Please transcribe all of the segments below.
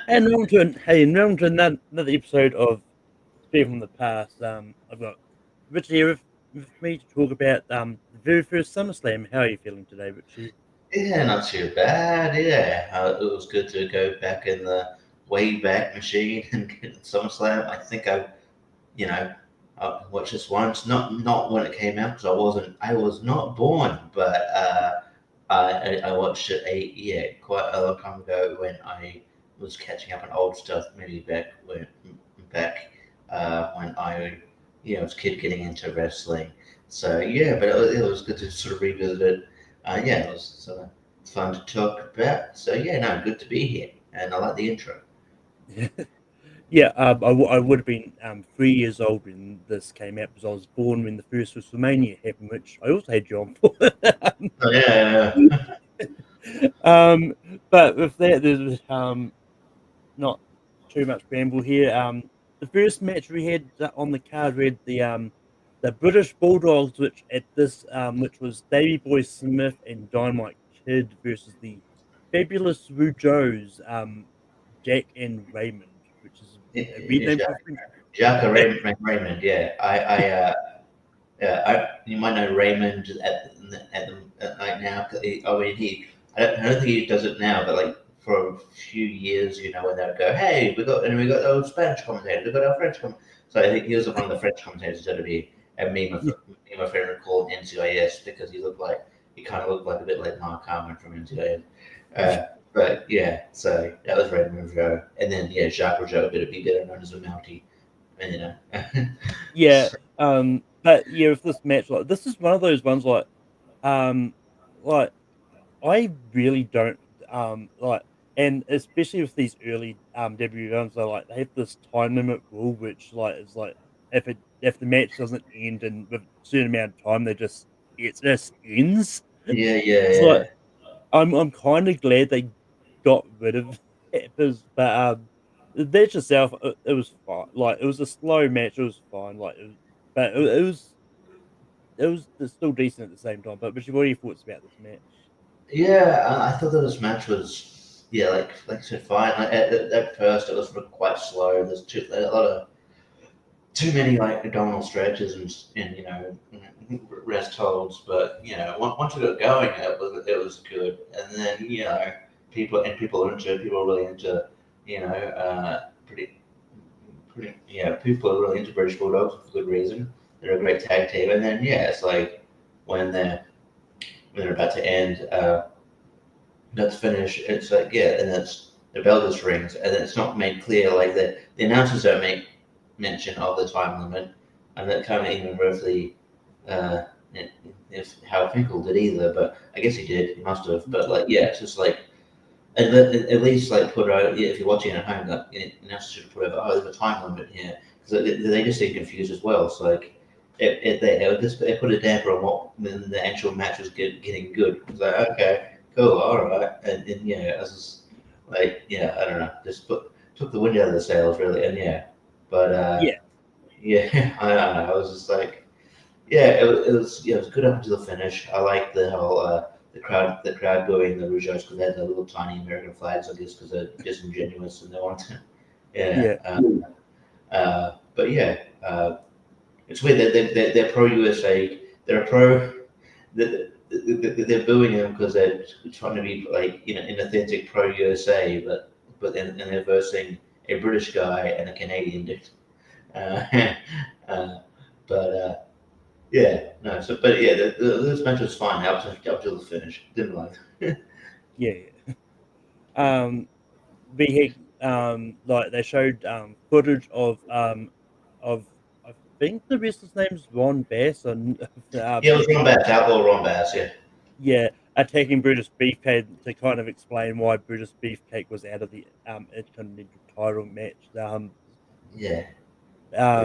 And welcome to another episode of Speaking from the Past. I've got Richie here with me to talk about the very first SummerSlam. How are you feeling today, Richie? Yeah, not too bad. Yeah, it was good to go back in the way back machine and get SummerSlam. I think you know, I watched this once. Not when it came out because I was not born, but I watched it quite a long time ago when I was catching up on old stuff. Maybe when I was a kid getting into wrestling. So yeah, but it was good to sort of revisit it. Yeah, it was sort of fun to talk about. So yeah, no, good to be here, and I like the intro. Yeah, I would have been 3 years old when this came out because I was born when the first WrestleMania happened, which I also had you on for. Oh yeah, um, but with that, there's not too much ramble here. The first match we had on the card, we had the British Bulldogs, which was Davey Boy Smith and Dynamite Kid versus the Fabulous Rougeaus, Jack and Raymond, which is yeah. a weird name for a French. Jacques Raymond. Yeah, you might know Raymond at night now. I mean, I don't think he does it now, but like for a few years, when they'd go, "Hey, we got those Spanish commentators, we got our French commentators." So I think he was one of the French commentators that would be a meme of him called NCIS because he kind of looked like a bit like Mark Harmon from NCIS. But yeah, so that was Raymond Rougeau, and then Jacques Rougeau, a bit better known as a Mountie, and Yeah, but yeah, with this match, like this is one of those ones um, like I really don't like, and especially with these early WWE runs, they have this time limit rule, which is like if the match doesn't end in with a certain amount of time, it just ends. yeah, yeah, It's yeah. like I'm kind of glad they got rid of it, the match itself it was fine. Like it was a slow match, it was fine. But it's still decent at the same time. But what are your thoughts about this match? Yeah, I thought that this match was like I said, fine. At first, it was quite slow. A lot of too many like abdominal stretches and rest holds. But once it got going, it was good. And then people are really into pretty people are really into British Bulldogs for good reason. They're a great tag team. And then it's like when they're about to end. Let's finish. It's like and that's the bell just rings, and it's not made clear. Like the announcers don't make mention of the time limit, and that kind of even roughly uh, if how Finkel did either. But I guess he did. He must have. But like it's just like at least like put out if you're watching at home that announcers should put over. Oh, there's a time limit here because they just seem confused as well. So like. They put a damper on what when the actual match was getting good. It's like okay, cool, all right, and I was just like, I don't know, just took the wind out of the sails, really, and but Yeah, I don't know, I was just like, it was good up until the finish. I like the whole the crowd going the Rougeos because they had the little tiny American flags, I guess, because they're disingenuous and they want to, yeah, yeah, but it's weird that they're pro USA, they're pro. They're booing him because they're trying to be like an authentic pro USA, but then and they're versing a British guy and a Canadian dude. Uh, uh, but no. So but this match was fine up till the finish. Didn't like. yeah, yeah. We had they showed footage of I think the wrestler's name's Ron Bass and Yeah, it was Ron Bass, Outlaw Ron Bass. Yeah, yeah, attacking Brutus Beefcake to kind of explain why Brutus Beefcake was out of the Intercontinental title match. yeah.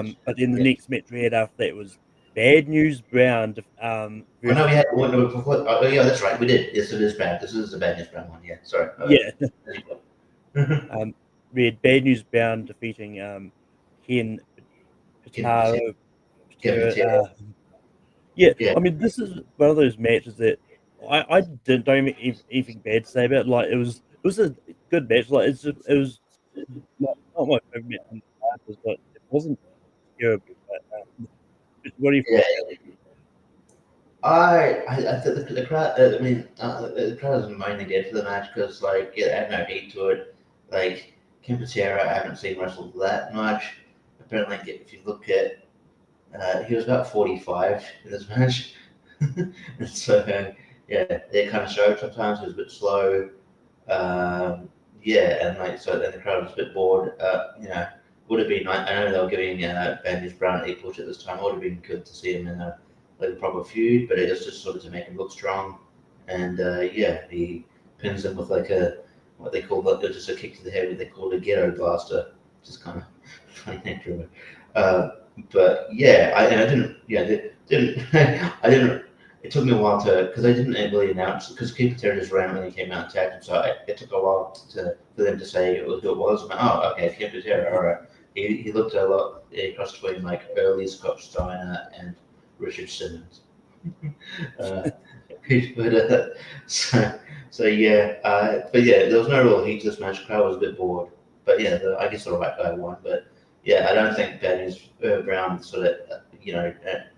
Which But then the yeah. next match we had after that was Bad News Brown Oh no, we versus had one before. Oh yeah, that's right. We did. Yes, it is bad. This is the bad news brown one. Yeah, sorry. yeah, There you go. we had Bad News Brown defeating Ken Kevin Patel. Pataro. Kevin Pataro Patel. yeah, Yeah. I mean this is one of those matches that I don't even anything bad to say about. Like it was a good match. Like it was not my favorite match in the card. Was like it wasn't terrible, but what do you Yeah, think about I think the crowd. I mean, the crowd doesn't mind again for the match because like yeah, I have no hate to it. Like Kim Patera, I haven't seen wrestle that much. Apparently, like, if you look at, he was about 45 in this match, and so yeah, they kind of showed sometimes he was a bit slow. Um, yeah, and like so, then the crowd was a bit bored. Would have been. I know they were giving Bandage Brown a push at this time. It would have been good to see him in a like a proper feud, but it was just sort of to make him look strong. And yeah, he pins him with like a what they call just a kick to the head, what they call a ghetto blaster, which is kind of funny nature of it. Uh, but yeah, I didn't. Yeah, didn't. I didn't it took me a while to because I didn't really announce because Keith Terry just randomly came out and tagged him, so it took a while for them to say it was who it was. I'm like, oh, okay, Keith Terry, all right. He looked a lot cross between like early Scott Steiner and Richard Simmons. uh, but so yeah, but yeah, there was no real heat to this match. Crowd was a bit bored, but yeah, I guess the right guy won. But yeah, I don't think Daniels Brown sort of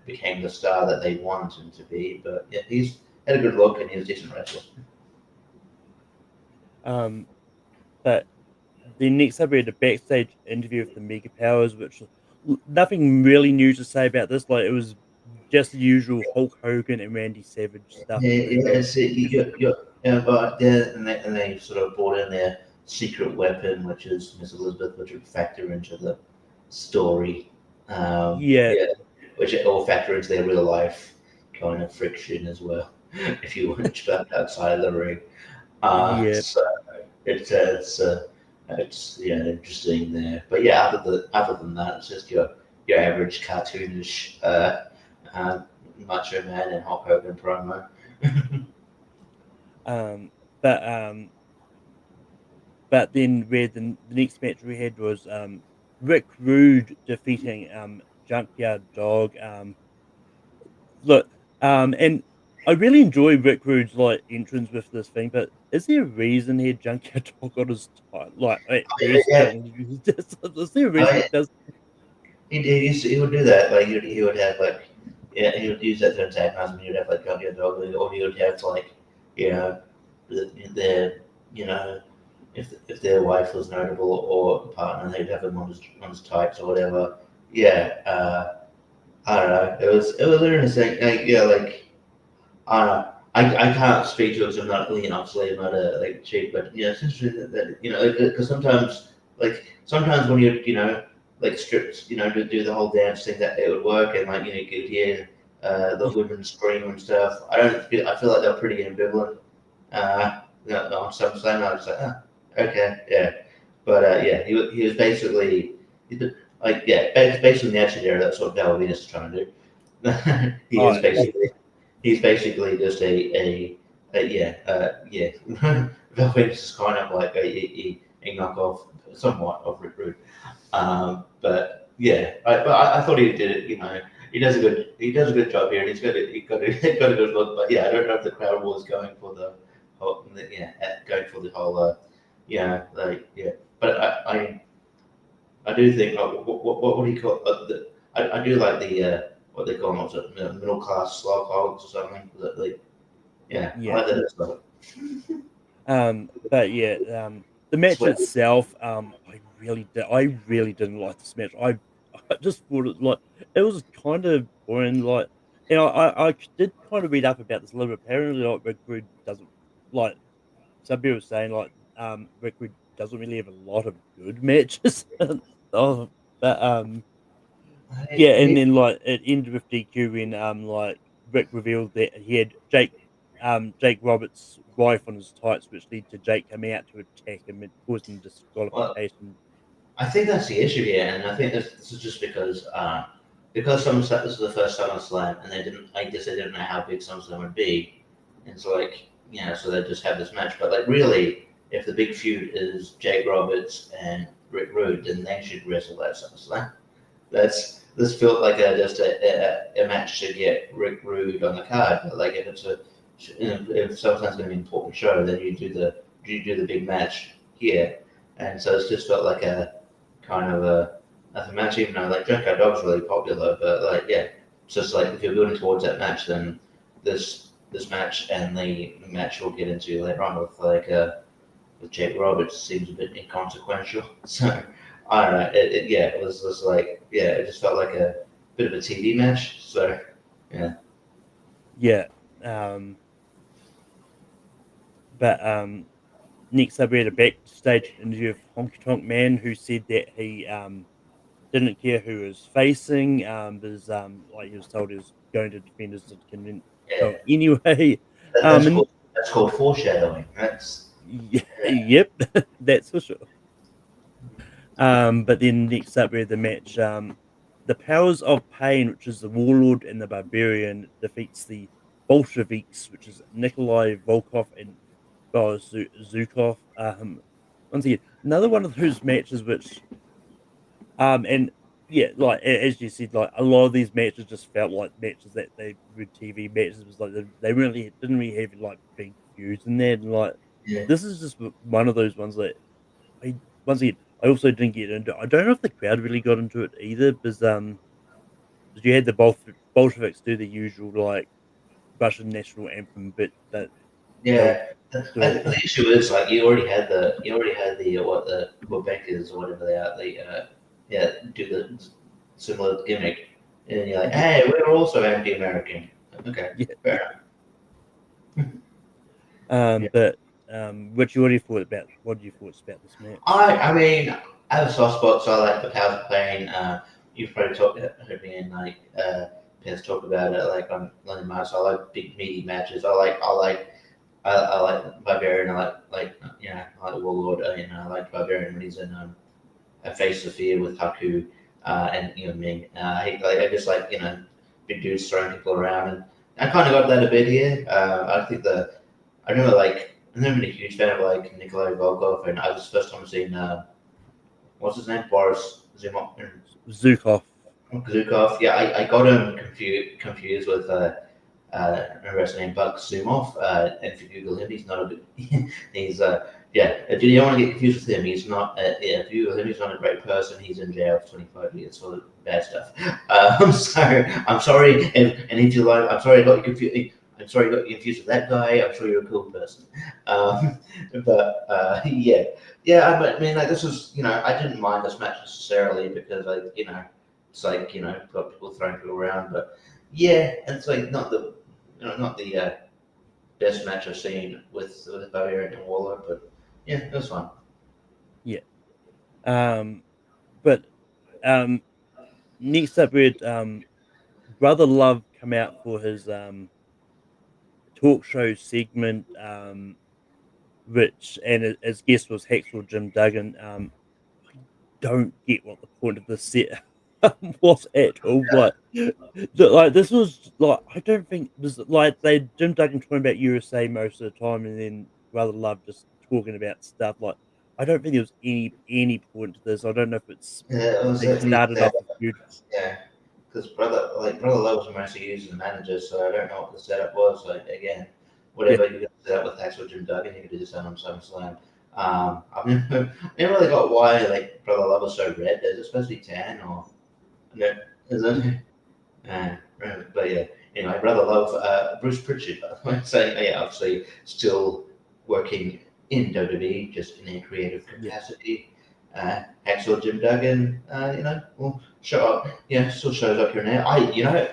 became the star that they wanted him to be. But yeah, he's had a good look and he's a decent wrestler. but then next up we had a backstage interview with the Mega Powers, which nothing really new to say about this. Like it was just the usual Hulk Hogan and Randy Savage stuff. Yeah, Pretty yeah, much. it's, yeah, but yeah, and they sort of brought in their secret weapon, which is Miss Elizabeth, which would factor into the story. Yeah, Yeah, which it all factor into their real life kind of friction as well, if you watch back outside of the ring. yeah. So it's yeah interesting there. But yeah, other than that, it's just your average cartoonish Macho Man and Hulk Hogan promo. Um, but um, but then where the next match we had was Rick Rude defeating Junkyard Dog. Look, and I really enjoy Rick Rude's like entrance with this thing, but is there a reason he had Junkyard Dog on his like at first Yeah, during his is there a reason he I, does? he would do that. Like he would have like yeah he would use that to antagonize him. He would have like Gunga Dog, or he would have like you know the you know if their wife was notable or partner, they'd have him on his tights or whatever. Yeah, I don't know. It was interesting. Like, yeah, like I don't know. I can't speak to it 'cause I'm not, obviously I'm not a like cheap, but yeah, it's interesting that because sometimes when like strips, do the whole dance thing that it would work and like you could hear the women scream and stuff. I feel like they're pretty ambivalent. On SummerSlam, I was like, okay, yeah, but yeah, he was basically he did, like yeah, based on the Attitude Era, that's what Val Venus is trying to do. he Oh, is basically he's basically just a yeah, yeah. Velvet is kind of like a knockoff, somewhat of Rick Rude. But yeah, I thought he did it. He does a good job here, and got a good look. But yeah, I don't know if the crowd was going for the whole, yeah, going for the whole, like yeah. But I do think what do you call I do like the what they call them, what's it, middle class slog hogs or something. That like yeah, I yeah. like that stuff. But yeah, the match itself, I really didn't like this match. I just thought it was kind of boring. Like, I did kind of read up about this a little bit. Apparently, like Rick Rude doesn't like some people were saying like Rick Rude doesn't really have a lot of good matches. Oh, but yeah, and He, then like it ended with DQ when like Rick revealed that he had Jake Roberts' wife on his tights, which led to Jake coming out to attack him and causing well, disqualification. I think that's the issue here, and I think this is just because this is the first SummerSlam, and I guess they didn't know how big SummerSlam would be, and so like so they just have this match. But like really, if the big feud is Jake Roberts and Rick Rude, then they should wrestle at SummerSlam. This felt like just a match to get Rick Rude on the card. But like if SummerSlam's going to be an important show, then you do the big match here. and so it's just felt like a kind of a match. Even though like Junkyard Dog's really popular, but like yeah, it's just like if you're building towards that match, then this match and the match we'll get into later on with Jake Roberts seems a bit inconsequential. So I don't know. Yeah, it was just like yeah, it just felt like a bit of a TV match. So yeah, Yeah. But next up we had a backstage interview of Honky Tonk Man, who said that he didn't care who he was facing, because like he was told he was going to defend his yeah. anyway. That, Um and that's called foreshadowing. That's yep, that's for sure. But then next up we had the match, the Powers of Pain, which is the Warlord and the Barbarian, defeats the Bolsheviks, which is Nikolai Volkov and Boris Zukov. Once again, another one of those matches which, and yeah, like as you said, like a lot of these matches just felt like matches that they were TV matches. It was like they really didn't really have like big feuds in there. And like yeah, this is just one of those ones that I once again I also didn't get into. I don't know if the crowd really got into it either, because 'cause you had the Bolsheviks do the usual like Russian national anthem, but that they'll yeah. do I it. think the issue is like you already had the what the Quebecers or whatever they are. Yeah, do the similar gimmick, and you're like, Yeah, hey, we're also anti-American. Okay, yeah. fair enough. Yeah. But what do you thought about this match? I mean, I have a soft spot, so I like the Powers of Pain. You've probably heard me and like Pez talk about it, like on London Mars. I like big meaty matches. I like Barbarian. I like Warlord. I like Barbarian when he's in Face of Fear with Haku and Ming. I just like big dudes throwing people around, and I kind of got that a bit here. I think I remember like I've never been a huge fan of like Nikolai Volkov, and I was the first time seeing what's his name, Boris Zukov. Zukov. Yeah, I got him confused with remember his name, Buck Sumov. And if you Google him, he's not a good. He's yeah. You don't want to get confused with him. He's not. Yeah, if you Google him, he's not a great person. He's in jail for 25 years for bad stuff. So I'm sorry, and if you like, I'm sorry I got you confused. I'm sorry I got you confused with that guy. I'm sure you're a cool person. Um, but yeah, yeah. I mean, like this was, I didn't mind this match necessarily because it's like got people throwing people around, but yeah, it's like not the best match I've seen with Barbarian and Waller, but yeah, it was fun. Yeah. Um, but um, next up we had Brother Love come out for his talk show segment, which and his guest was Hacksaw Jim Duggan. I don't get what the point of this set was at all. Like this was like I don't think it was like they Jim Duggan talking about USA most of the time, and then Brother Love just talking about stuff like. I don't think there was any point to this. I don't know if it's Yeah, it was they at least started off a feud. yeah, because brother Love was mostly used as a manager, so I don't know what the setup was. Like again, Yeah, whatever you got set up with Hacksaw Jim Duggan, you could do the same on SummerSlam. I've never really got why like brother Love was so red. Is it supposed to be tan or no? Is it? Right, but yeah, anyway, brother love Bruce Pritchard, by the way. So yeah, obviously still working in WWE, just in a creative yeah, capacity. Hacksaw Jim Duggan, will show up. Yeah, still shows up here and there. I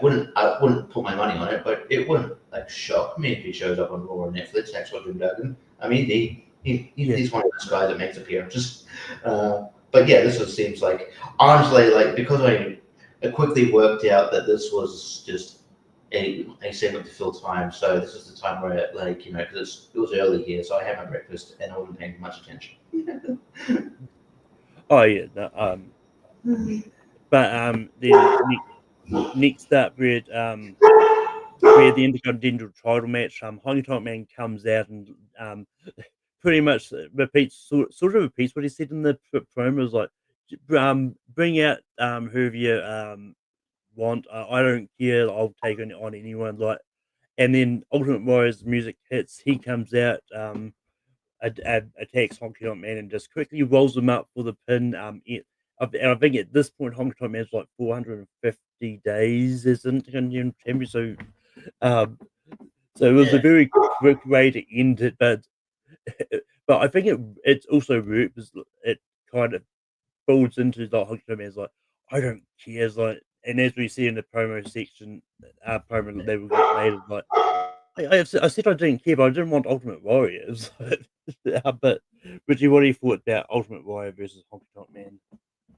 wouldn't put my money on it, but it wouldn't like shock me if he shows up on Raw or Netflix. Hacksaw Jim Duggan. I mean, yeah, he's one of those guys that makes appearances. But yeah, seems like honestly, like because I quickly worked out that this was just a segment to fill time. So this is the time where, like, because it was early here, so I had my breakfast and I wasn't paying much attention. Oh yeah. No, but then next up we had the Intercontinental title match. Honky Tonk Man comes out and pretty much sort of repeats what he said in the promo. Was like, bring out whoever you want. I don't care. I'll take on anyone. Like, and then Ultimate Warrior's music hits. He comes out. attacks Honky Tonk Man and just quickly rolls him up for the pin. And I think at this point, Honky Tonk Man's like 450 days as Intercontinental Champion. Um, so it was a very quick way to end it, but I think it's also rude because it kind of folds into like Honky Tonk Man's like, I don't care, like, and as we see in the promo section, promo they will get later, like, I said I didn't care, but I didn't want Ultimate Warrior. But Richie, what do you thought about Ultimate Warrior versus Honky Tonk Man?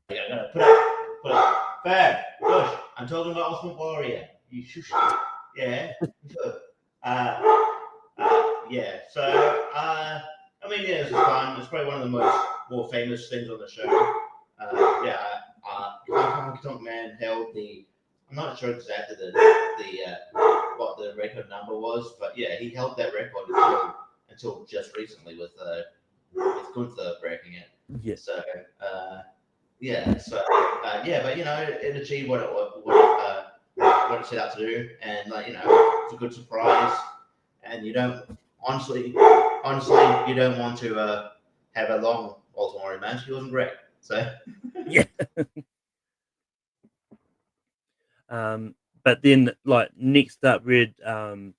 I'm gonna put up. Fab, Bush, I'm talking about Ultimate Warrior. You shush. Yeah. Yeah. So, I mean, yeah, this is fun. It's probably one of the more famous things on the show. Honky Tonk Man held the. I'm not sure exactly the what the record number was, but yeah, he held that record until just recently with Gunther breaking it. Yeah. So yeah, but it achieved what it set out to do, and it's a good surprise. And you don't honestly, you don't want to have a long Ultimate Warrior match. He wasn't great, so yeah. But then like next up, we had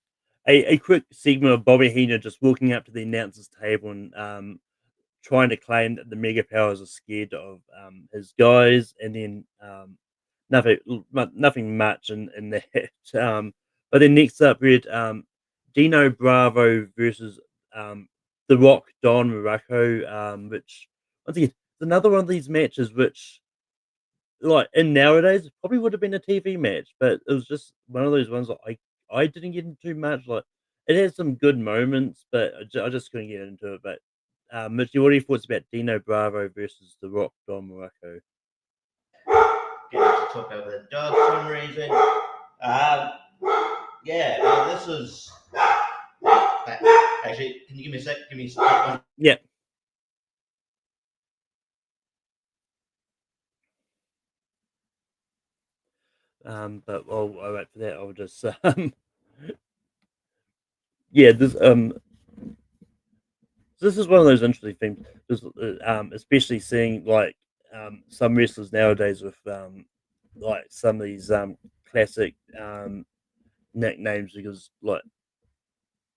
a quick segment of Bobby Heenan just walking up to the announcers table and trying to claim that the Mega Powers are scared of his guys, and then nothing much in that. But then next up, we had Dino Bravo versus The Rock Don Morocco, which once again it's another one of these matches which, like, in nowadays, it probably would have been a TV match, but it was just one of those ones that I didn't get into much. Like, it had some good moments, but I just couldn't get into it. But Mitchie, what are your thoughts about Dino Bravo versus The Rock Don Morocco? Getting to talk over the dog for some reason. This is actually. Can you give me a sec? Give me a second. Yeah. But while I wait for that, I'll just yeah, this is one of those interesting things, just, especially seeing like some wrestlers nowadays with like some of these classic nicknames, because like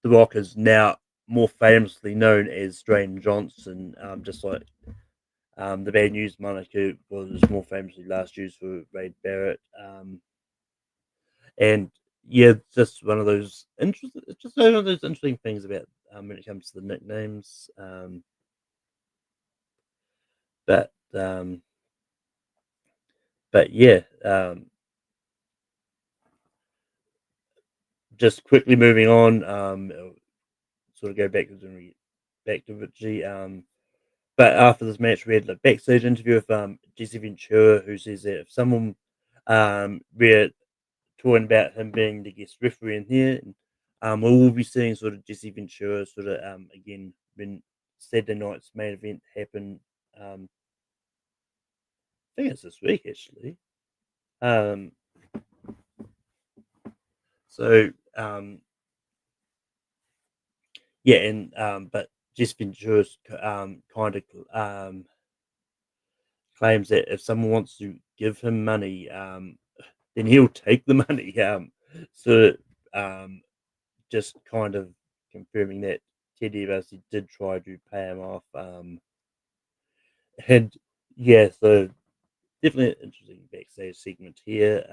The Rock is now more famously known as Dwayne Johnson, just like the Bad News moniker was more famously last used for Wade Barrett. And yeah, just one of those interesting. It's just one of those interesting things about when it comes to the nicknames. But yeah, just quickly moving on. Sort of go back to Richie. But after this match, we had a backstage interview with Jesse Ventura, who says that if someone we're talking about him being the guest referee in here, and we will be seeing sort of Jesse Ventura sort of again when Saturday night's main event happened. I think it's this week actually. So yeah, and but Jesse Ventura kind of claims that if someone wants to give him money, then he'll take the money. So just kind of confirming that Teddy DiBiase did try to pay him off. And yeah, so definitely an interesting backstage segment here.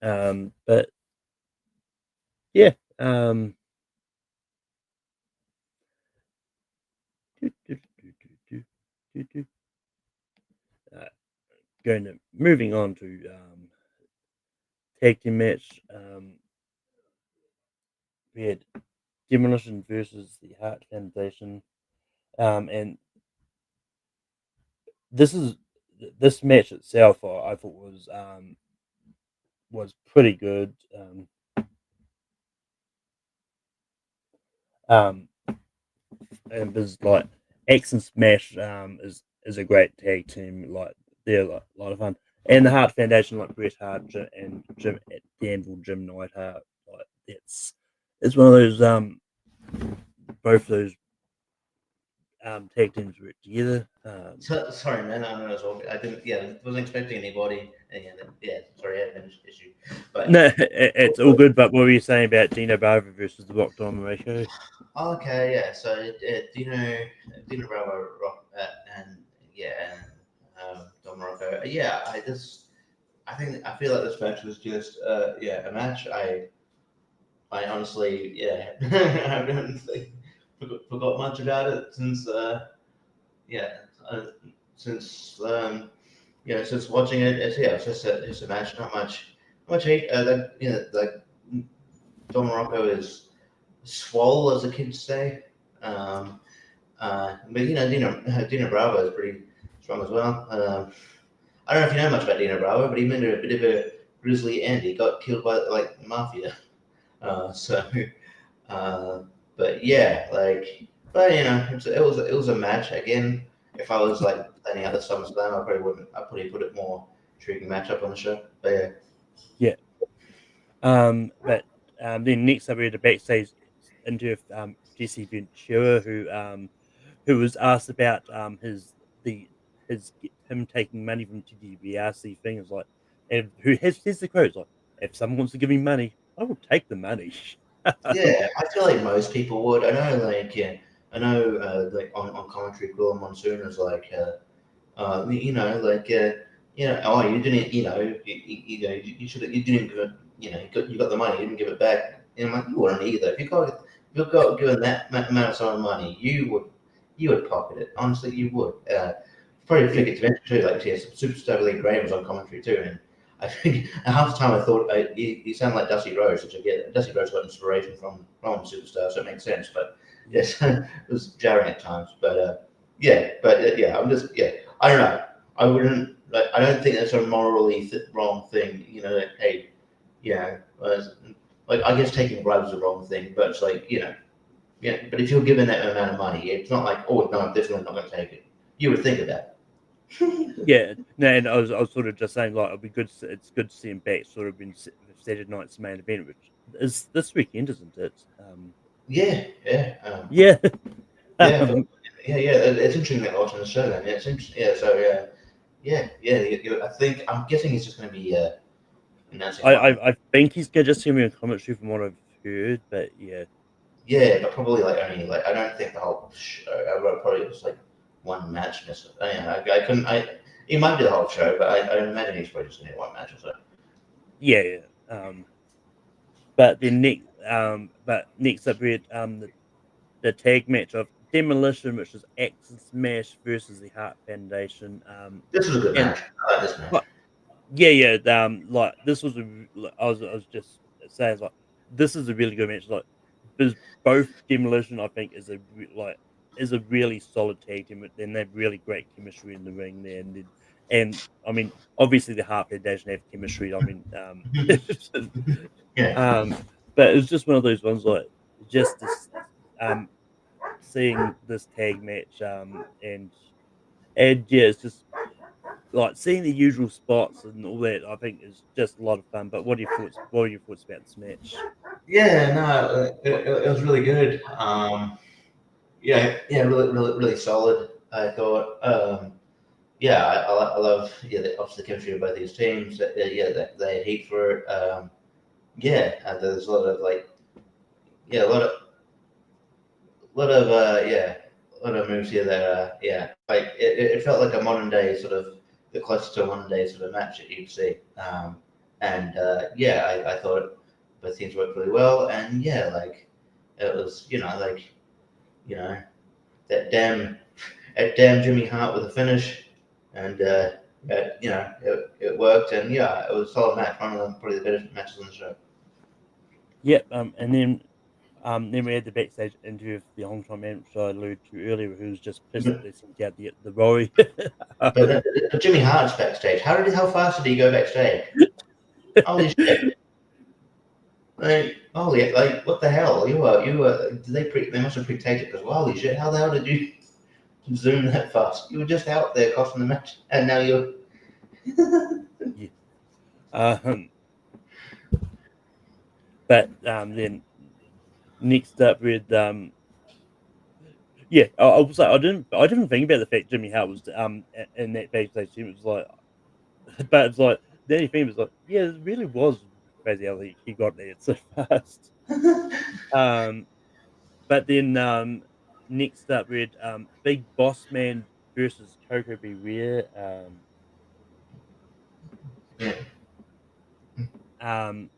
But yeah, going to moving on to tag team match. We had Demolition versus the Hart Foundation, and this match itself I thought was pretty good. And was like X and Smash is a great tag team. Like they're like, a lot of fun. And the Hart Foundation, like Bret Hart and Jim Danville, Jim Neidhart, like it's one of those both those tag teams work together. Sorry, man. I didn't. Yeah, wasn't expecting anybody. And yeah, sorry, I had an issue. But No, it's all good. But what were you saying about Dino Bravo versus the Rock Diamond ratio? okay, yeah. So Dino Bravo, Rock, and yeah, and Don Morocco. Yeah, I feel like this match was just yeah, a match. I honestly, yeah, I haven't forgot much about it since yeah, uh, since since watching it. It's just a match, not much hate. Like Don Morocco is swole, as the kids say. Um, but Dino Bravo is pretty strong as well. I don't know if you know much about Dino Bravo, but he made a bit of a grisly end. He got killed by like the mafia. So, uh, but yeah, but it was a match again. If I was like planning out the SummerSlam, I probably wouldn't. I probably put it more intriguing matchup on the show. But yeah, Yeah. But then next up we had a backstage interview with Jesse Ventura, who was asked about the his him taking money from TDBRC thing. It's like, and who has here's the quote, it's like, if someone wants to give me money, I will take the money. yeah, I feel like most people would. I know, like, yeah, I know, like on commentary, Cool Monsoon is like, oh, you didn't, you should, you didn't give it, you got the money, you didn't give it back. And I'm like, you wouldn't either. If you got given that amount of someone money, you would pocket it. Honestly, you would. Probably Yeah, figured to mention too, like, yes, Superstar Billy Graham was on commentary too, and I think half the time I thought you sound like Dusty Rhodes, which I get. Dusty Rhodes got inspiration from Superstar, so it makes sense. But yeah, yes, it was jarring at times. But yeah, I'm just yeah. I don't know. I wouldn't. Like, I don't think that's a morally wrong thing. Like, hey, yeah, like I guess taking bribes is the wrong thing, but it's like yeah. But if you're given that amount of money, it's not like, oh no, I'm definitely not going to take it. You would think of that. yeah. No, and I was sort of just saying like it'll be good. It's good to see him back. Sort of been Saturday night's main event, which is this weekend, isn't it? Yeah, yeah. Yeah. Yeah, but um, yeah. It's interesting that watching the show. Then yeah, it's interesting. Yeah, so yeah. I think I'm guessing he's just going to be announcing I, one. I think he's gonna just send me a commentary from what I've heard, but yeah, Yeah, but probably like only like I don't think the whole show. I wrote probably just like one match. I couldn't. He might do the whole show, but I imagine he's probably just going to one match or so. yeah. But then next up we had the tag match of Demolition, which is Axe and Smash versus the Heart Foundation. This was a good And match. I like this match. like, yeah. Like this was I was just saying like this is a really good match. Like because both Demolition I think is a really solid tag team, and they have really great chemistry in the ring there. And I mean, obviously the Heart Foundation have chemistry. I mean, Yeah, um, but it's just one of those ones like just this, seeing this tag match, and yeah, it's just like seeing the usual spots and all that. I think is just a lot of fun. But what are your thoughts? What are your thoughts about this match? yeah. No, it was really good. Yeah, really solid. I thought. Yeah, I love obviously the chemistry of both these teams. Yeah, they heat for it. Yeah, there's a lot of like yeah, a lot of moves here that yeah, like it felt like a modern day sort of the closest to a modern day sort of match that you'd see. And yeah, I thought both teams worked really well, and yeah, like it was you know that damn Jimmy Hart with a finish, and it worked, and yeah, it was a solid match, one of them probably the better matches on the show. Yep. And then we had the backstage interview with the Hong Kong man, which I alluded to earlier, who was just pissed that But, they sent out the Rory. but Jimmy Hart's backstage. How fast did he go backstage? Holy shit! Like what the hell? Did they must have pre-taped it because holy shit! How the hell did you zoom that fast? You were just out there costing the match, and now you're. Yeah. Um, But then next up with yeah, I was like, I didn't think about the fact Jimmy Hart was in that backstage team. It was like, but it's like Danny Phantom was like, yeah, it really was crazy how he got there so fast. Um, but then next up we had Big Boss Man versus Coco Beware. Yeah. Um,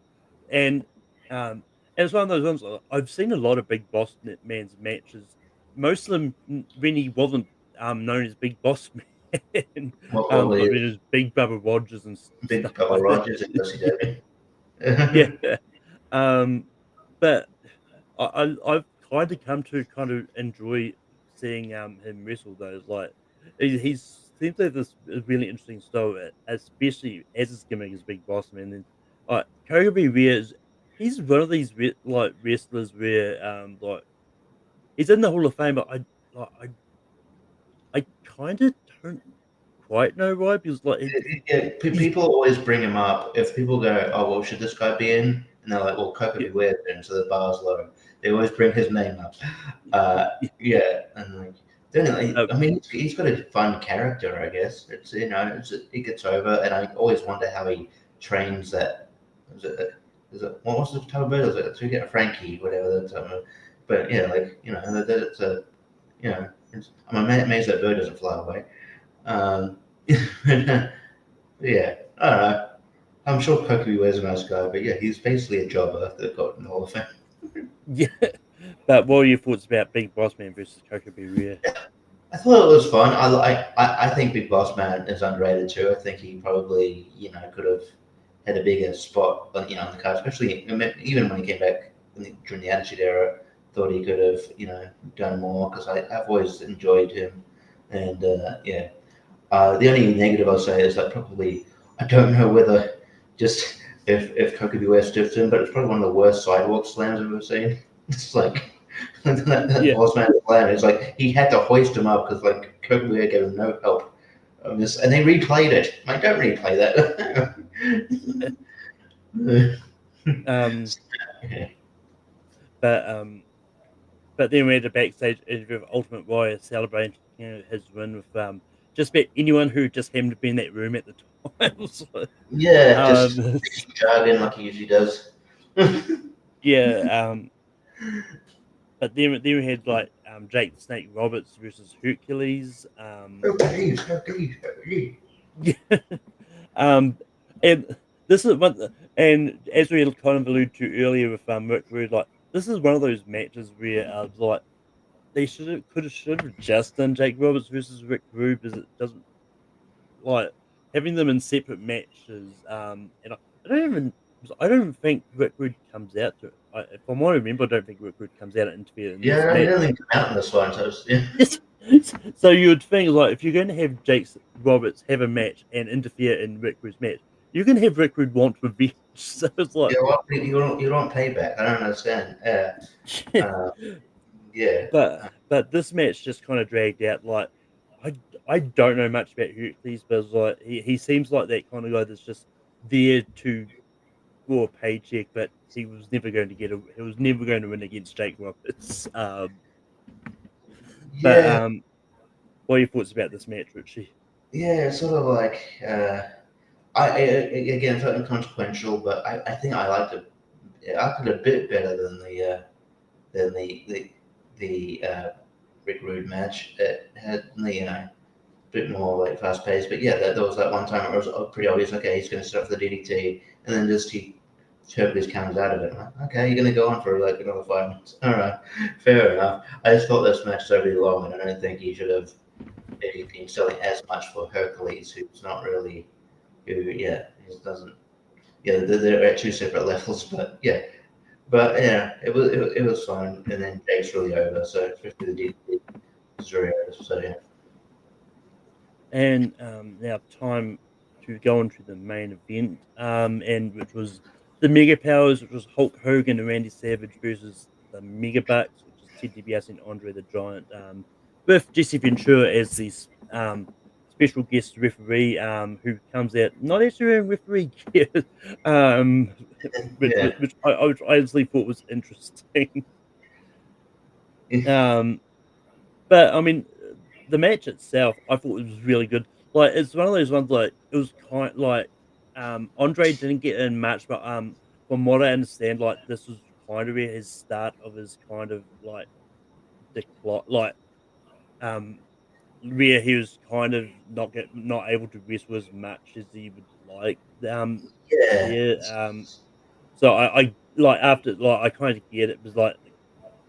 and and it's one of those ones I've seen a lot of Big Boss Man's matches. Most of them when he wasn't known as Big Boss Man, What were like you? when it was Big Brother Rogers and stuff Big Papa like Rogers in that. WCW. Yeah, um, but I've kind of come to kind of enjoy seeing him wrestle though. Like he's seems to have this really interesting style, especially as his gimmick is Big Boss Man. Then Kobe Rhea is he's one of these like wrestlers where like he's in the Hall of Fame, but like, I kind of don't quite know why because like Yeah, he's people always bring him up. If people go, "Oh, well, should this guy be in?" and they're like, "Well, Coco yeah, Beware," and so the bar's low. They always bring his name up. yeah, Yeah, and like, then uh, I mean, he's got a fun character, I guess. It's it gets over, and I always wonder how he trains that. Is it, is it what was the type of bird? Is it to get a Frankie, whatever that's but yeah, like it's a I'm amazed that bird doesn't fly away. Um, yeah, I don't know. I'm sure Koku is a nice guy, but yeah, he's basically a jobber that got in the Hall of Fame. yeah. But what are your thoughts about Big Boss Man versus Coco Beware? I thought it was fun. I think Big Boss Man is underrated too. I think he probably could have had a bigger spot on the card, especially even when he came back during the Attitude Era. Thought he could have done more because I've always enjoyed him, and yeah. The only negative I'll say is that probably I don't know whether just if Coco Beware stiffed him, but it's probably one of the worst sidewalk slams I've ever seen. It's like that Yeah, boss man slam. It's like he had to hoist him up because like Coco Beware gave him no help. And they replayed it. Like, don't replay that. um, but but then we had a backstage interview of Ultimate Warrior celebrating his win with just about anyone who just happened to be in that room at the time. So, Yeah, just um, jargon like he usually does. yeah, but then we had like Jake the Snake Roberts versus Hercules. Hercules, Hercules, Hercules. Yeah. Um, and this is one, and as we kind of alluded to earlier with Rick Rude, like this is one of those matches where like they should have just done Jake Roberts versus Rick Rude because it doesn't like having them in separate matches. And I don't even I don't think Rick Rude comes out to. If I'm to remember, I don't think Rick Rude comes out and interfere in this Yeah, he match. doesn't come out in this one, so yeah. Yes. So you would think like if you're going to have Jake Roberts have a match and interfere in Rick Rude's match, you can have Rick Rude want revenge. So it's like, Yeah, well, you don't payback. I don't understand. Uh, yeah, but this match just kind of dragged out. Like I I don't know much about Hercules, but it's like he seems like that kind of guy that's just there to for a paycheck, but he was never going to he was never going to win against Jake Roberts. But yeah, what are your thoughts about this match, Richie? yeah. Sort of like again felt inconsequential, but I think I liked it. I liked it a bit better than the Rick Rude match. It had a bit more like fast paced, but yeah, there was that one time it was pretty obvious. Okay, he's going to start for the DDT, and then just he Hercules comes out of it. I'm like, okay, you're going to go on for like another 5 minutes. All right, fair enough. I just thought this match was overly long, and I don't think he should have maybe been selling as much for Hercules, who's not really yeah, he doesn't. Yeah, they're at two separate levels, but yeah. But yeah, it was fun, and then Jake's really over, so especially the DDT is very over. So yeah. And now time to go into the main event, and which was the Mega Powers, which was Hulk Hogan and Randy Savage versus the Mega Bucks, which is Ted DiBiase and Andre the Giant, with Jesse Ventura as the special guest referee who comes out not actually wearing referee gear, um, Yeah. which I honestly thought was interesting. Um, but I mean, the match itself, I thought it was really good. Like, it's one of those ones like it was kind like Andre didn't get in much, but from what I understand, like this was kind of his start of his kind of like decline, like um where he was kind of not able to wrestle as much as he would like. Yeah. There. So I like after like I kind of get it, was like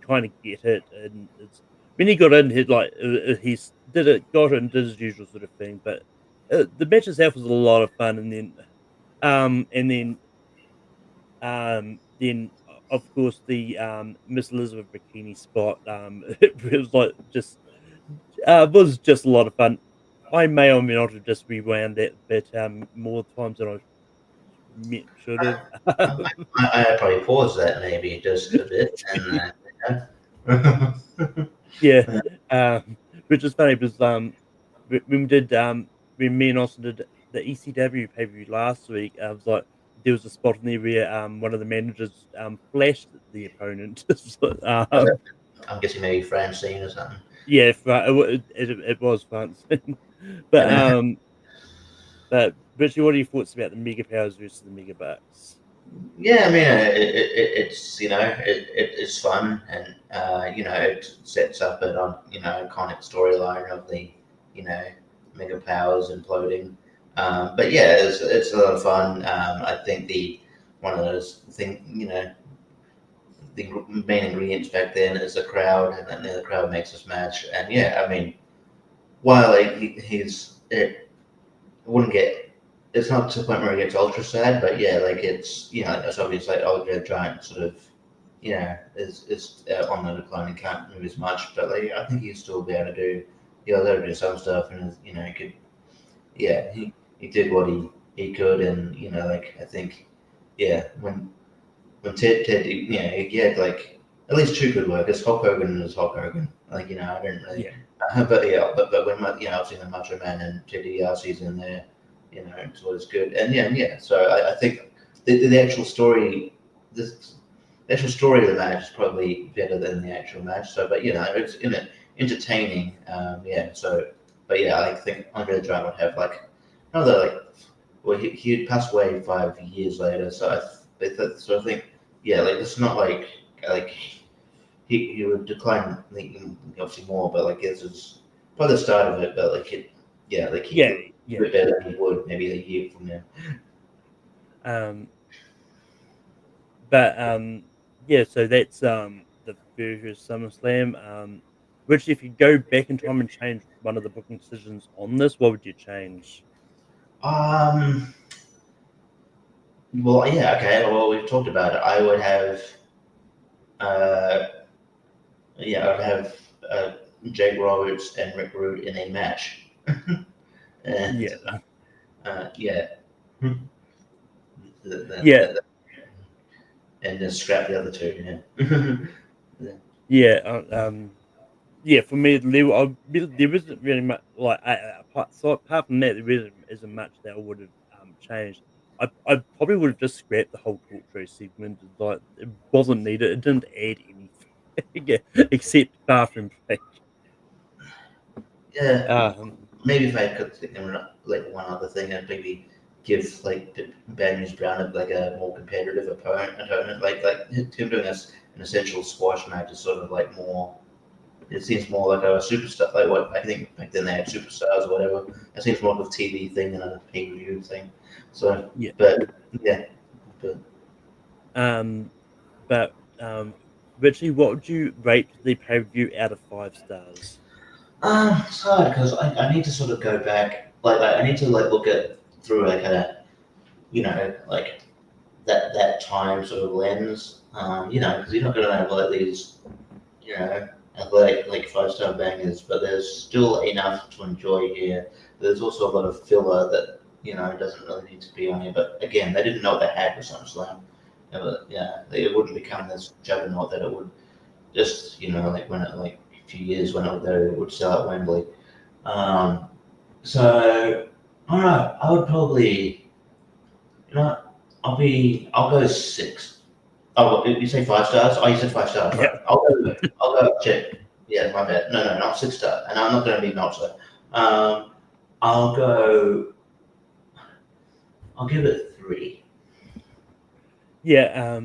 kind of get it, and it's when he got in, he like did it, got in, did his usual sort of thing, but the match itself was a lot of fun, and and then of course the Miss Elizabeth Bikini spot, it was like just was just a lot of fun. I may or may not have just rewound that bit more times than I should I, have. I probably paused that maybe just a bit, and yeah. Yeah, which is funny because when we did when me and Austin did the ECW pay per view last week, I was like there was a spot in there where one of the managers flashed at the opponent. So, I'm guessing maybe Francine or something. yeah, it was fun, but but Richie, what are your thoughts about the Mega Powers versus the Mega Bucks? Yeah, I mean, it's it's fun, and it sets up an iconic storyline of the you know mega powers imploding. But yeah, it's a lot of fun. I think the one of those thing the main ingredients back then is the crowd, and then the crowd makes this match. And yeah, I mean, while like he's it wouldn't get it's not to the point where it gets ultra sad, but yeah, like it's obvious like Andre the Giant sort of is on the decline and can't move as much, but like I think he'll still be able to do do some stuff, and he could he did what he could, and like I think when Ted he had like at least two good workers, Hulk Hogan is Hulk Hogan, like I didn't really. Yeah, But yeah, but when I've seen the Macho Man and Ted DiBiase's in there, it's always good. And yeah. So I think the actual story, this the actual story of the match is probably better than the actual match. So, but it's entertaining. Yeah. So, but yeah, I think Andre the Giant would have like another like. Well, he'd passed away 5 years later, so I think like it's not like he would decline obviously more, but like this is probably the start of it. But like like he yeah, could yeah. do it better than he would maybe a year from now. Um, but yeah, so that's the first SummerSlam. Which, if you go back in time and change one of the booking decisions on this, what would you change? Um. Well, yeah. Okay. Well, we've talked about it. I would have. Uh. Yeah. I would have. Jake Roberts and Rick Rude in a match. And Yeah, yeah. The, yeah, the, and then scrap the other two. Yeah. yeah. Yeah. For me, there isn't really much like apart from that, isn't much that I would have changed. I probably would have just scrapped the whole talk show segment. Like it wasn't needed. It didn't add anything except bathroom break. Yeah, Um, maybe if I could think of like one other thing, I'd maybe give like Bad News Brown like a more competitive opponent. Like him doing an essential squash match is sort of like more. It seems more like a superstar, like what I think back then they had superstars or whatever. It seems more of a TV thing than a pay per view thing. So, yeah. but yeah, but Um, but Richie, what would you rate the pay per view out of 5 stars? it's hard because I need to sort of go back. Like I need to like look at through like a like that time sort of lens. Because you're not going to have like these, athletic like 5-star bangers, but there's still enough to enjoy here. There's also a lot of filler that doesn't really need to be on here. But again, they didn't know what they had with SummerSlam. It wouldn't become this juggernaut that it would just like when it like a few years when it would sell at Wembley. Um, So I don't know. I would probably, you know, I'll go 6. Oh, what, you say 5 stars? Oh, you said 5 stars, Yeah. right? I'll go, check. Yeah, my bad. No, not 6 star. And I'm not going to be Meltzer. Um, I'll go, I'll give it 3. Yeah,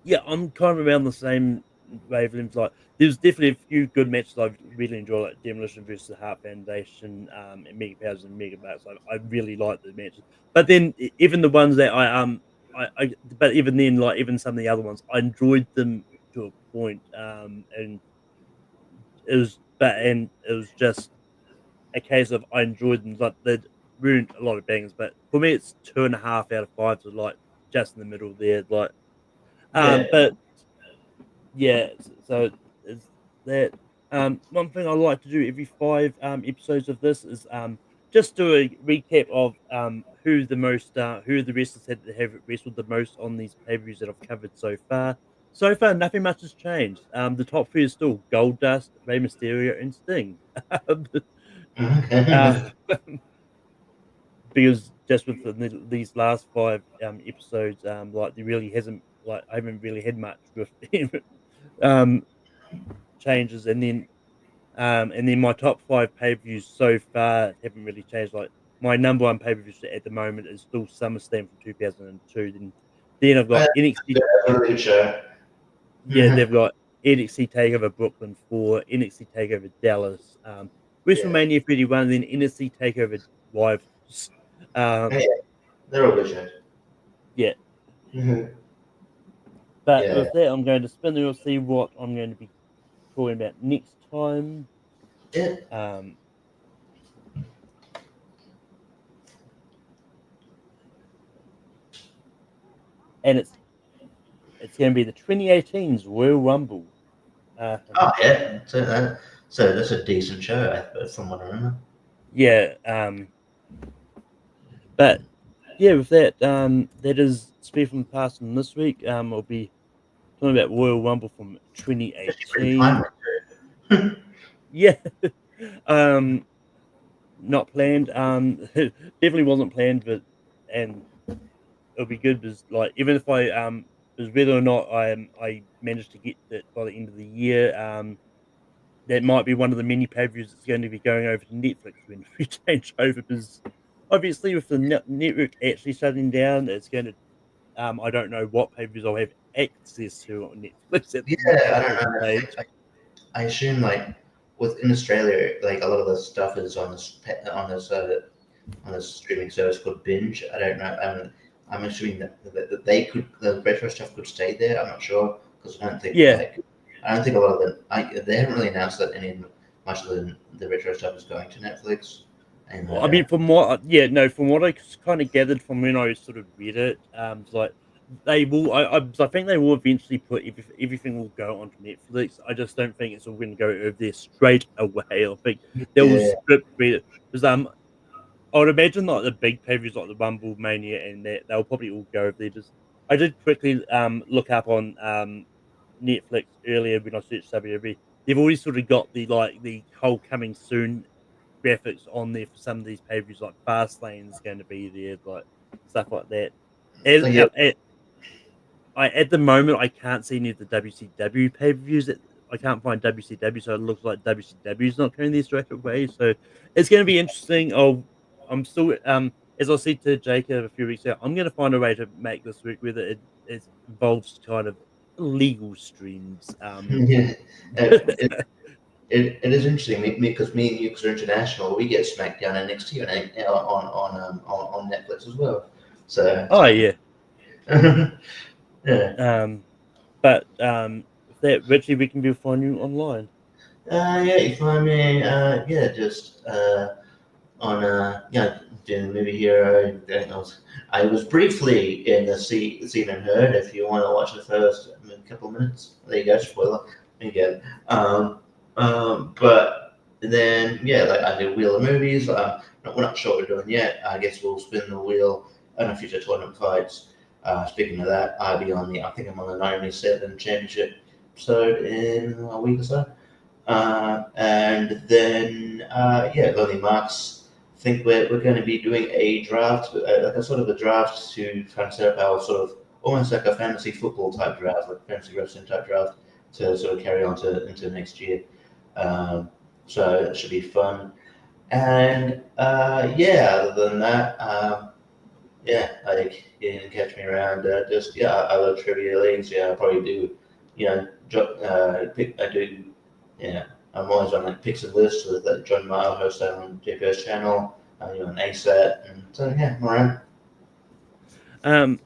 yeah, I'm kind of around the same wavelength. Like, there's definitely a few good matches I've really enjoyed, like Demolition versus the Heart Foundation, and Mega Powers and Mega Bucks. I really like the matches, but then even the ones that but even then, like even some of the other ones, I enjoyed them to a point. And it was just a case of I enjoyed them. Like they ruined a lot of bangers, but for me, it's 2.5 out of 5. So like just in the middle there, like Yeah. but yeah, so is that one thing I like to do every 5 episodes of this is just do a recap of who the wrestlers have wrestled the most on these pay-per-views that I've covered so far. So far, nothing much has changed. The top 3 is still Goldust, Rey Mysterio, and Sting. uh, Okay. because just with these last 5 episodes, like there really hasn't like I haven't really had much with um changes, and then my top 5 pay-per-views so far haven't really changed. Like my number one pay-per-view at the moment is still SummerSlam from 2002. Then I've got That's NXT. a really good show. Yeah, they've got NXT Takeover Brooklyn 4, NXT Takeover Dallas, Yeah. WrestleMania 31, and then NXT Takeover Rivals. Yeah, Um, they're all good shows. yeah, Mhm. but Yeah. with that, I'm going to spin the wheel, see what I'm going to be talking about next time. Yeah. Um, and it's going to be the 2018's Royal Rumble. Oh, yeah. So that's a decent show, from what I remember. Yeah, but yeah, with that, that is Speed from the Past. And this week, I'll be talking about Royal Rumble from Actually, pretty 2018. timely too. Yeah, um, not planned. Definitely wasn't planned, but and it'll be good because like even if because whether or not I managed to get it by the end of the year, that might be one of the many pay-per-views that's going to be going over to Netflix when we change over. Because obviously, with the network actually shutting down, it's going to I don't know what pay-per-views I'll have access to on Netflix Yeah, I at don't this know. stage. I assume like within Australia, like a lot of the stuff is on this streaming service called Binge. I don't know. I'm assuming that the retro stuff could stay there. I'm not sure because Yeah, I don't think a lot of they haven't really announced that much of the retro stuff is going to Netflix. And well, I mean, from what yeah, no, from what I kind of gathered from when I sort of read it, it's like they will. I think they will eventually put everything will go onto Netflix. I just don't think it's all going to go over there straight away. I think they'll yeah, script read it because I would imagine like the big pay-per-views like the Rumble Mania and that they'll probably all go over there. Just I did quickly look up on Netflix earlier when I searched WWE. They've already sort of got the whole coming soon graphics on there for some of these pay-per-views. Like Fastlane's going to be there, like stuff like that. As, so yeah, at the moment I can't see any of the WCW pay-per-views. I can't find WCW, so it looks like WCW is not going there straight away. So it's going to be interesting. I'm still as I said to Jacob a few weeks ago, I'm going to find a way to make this work, whether it involves kind of legal streams. yeah. It, it is interesting because me and you, because we're international, we get SmackDown and NXT on Netflix as well. So Oh yeah. yeah. Um, but with that, Richie, we can be find you online. Yeah, you find me, just on, doing the movie hero. I was briefly in the Seen and Heard. If you want to watch the first couple of minutes, there you go. Spoiler again. But then, yeah, like I do Wheel of Movies. We're not sure what we're doing yet. I guess we'll spin the wheel on a future tournament fights. Speaking of that, I think I'm on the 97 championship. So in a week or so. And then, Lonely Marks. think we're going to be doing a draft, like a sort of a draft to kind of set up our sort of almost like a fantasy football type draft, like fantasy wrestling type draft to sort of carry on into next year. So it should be fun. And yeah, other than that, yeah, like you can catch me around. Just yeah, other trivia leagues. Yeah, I probably do. You know, I do. Yeah, I'm always on like picks and lists with John Mile host on JPS channel. On ASAT, and so yeah, I'm around. Um,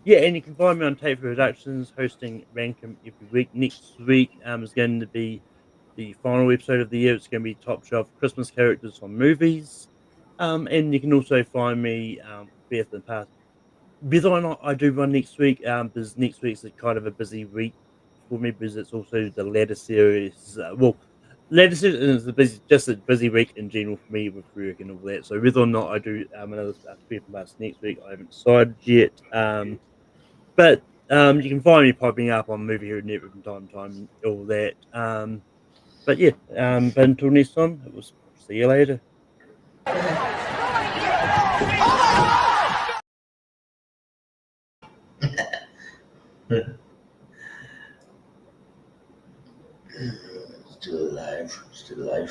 yeah, and you can find me on Tape Productions hosting Rankum every week. Next week is going to be the final episode of the year. It's going to be top shelf Christmas characters from movies. And you can also find me Beth and Past. Whether or not I do one next week, because next week's a kind of a busy week for me because it's also the ladder series. Ladder series is just a busy week in general for me with work and all that. So whether or not I do another Beth and Past next week, I haven't decided yet. But you can find me popping up on Movie Hero Network from time to time, all that. But yeah, but until next time, it was see you later. Still alive, still alive.